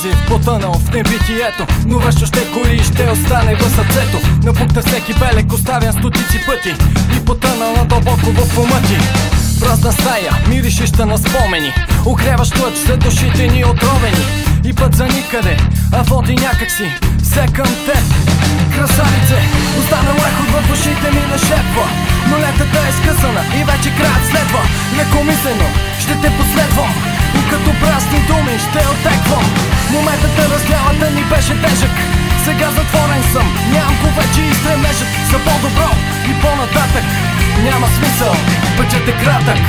Сизиф потънал в небитието, но вещо ще гори и ще остане в сърцето. Напукта всеки белег, оставян стотици пъти и потънал надълбоко в ума ти. Празна стая, миришеща на спомени, огреващ лъч за душите ни отровени. И път за никъде, а води някакси все към теб. Красавице, останал ехот в душите ми да шепва, но летата е скъсана и вече краят следва. Лекомислено ще те последвам и като празни думи ще отеквам. Моментът на разлялата ни беше тежък, сега затворен съм, нямам го вече и стремежът за по-добро и по-нататък. Няма смисъл, пътят е кратък,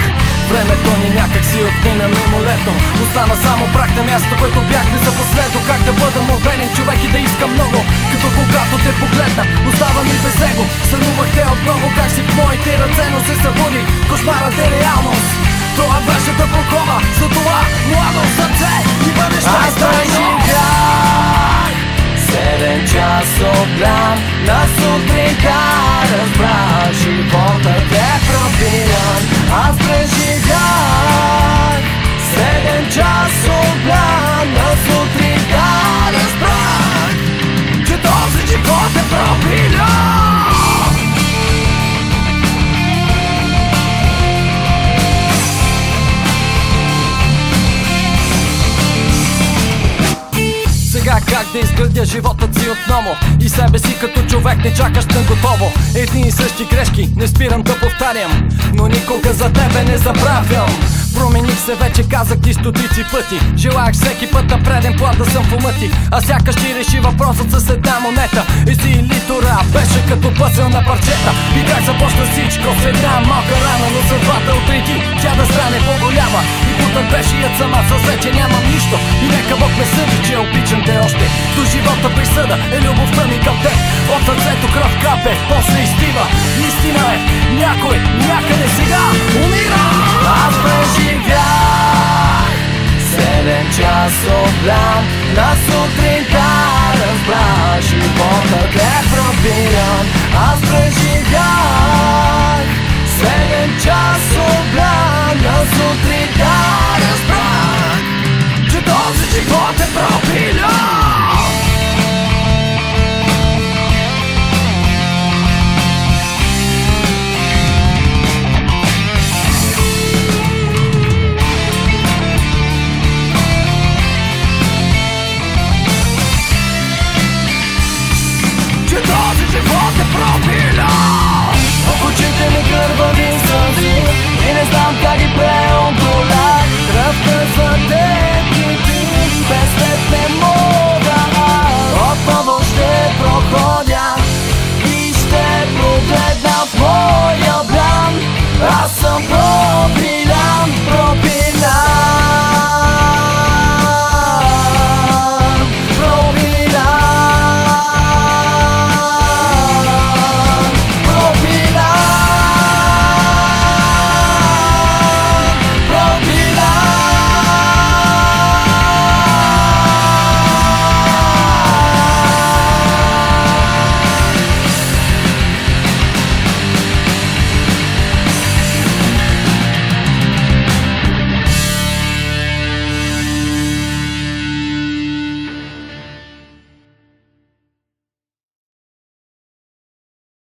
времето ни някак си отмина мимолетно. Остана само прах на място, което бяхме за последно. Как да бъда уверен човек и да искам много, като когато те погледна, остава ми без его. Сънувах те отново, как си в моите ръце, но се събуди кошмарът е реалност. Това беше да прокова, за това младо сърце и бъдеща история. 7 часов план на сутринта разбрах, животът е пропилян. Аз преживях 7 часов план на сутринта разбрах, че този живот е пропилян. Сега как да изградя животът си отново и себе си като човек не чакаш на готово. Едни и същи грешки не спирам да повтарям, но никога за тебе не забравям. Промених се вече, казах ти стотици пъти, желаях всеки път на преден план да съм в ума ти, а сякаш ти реши въпросът с една монета. И си литора беше като пъзел на парчета. И как започна всичко с една малка рана, но съдбата отреди тя да стане по-голяма. И бутан беше яд сама, с вече нямам нищо. И нека Бог ме съди, че обичам те още. До живота присъда е любовта ми към теб. От сърцето кръв капе, после изпива. Истина е, някой някъде сега умира. Аз преживях 7 часов план на сутринта разбрах, животът е пропилян. Аз преживях 7 часов план на сутринта разбрах, че този живот е пропилян.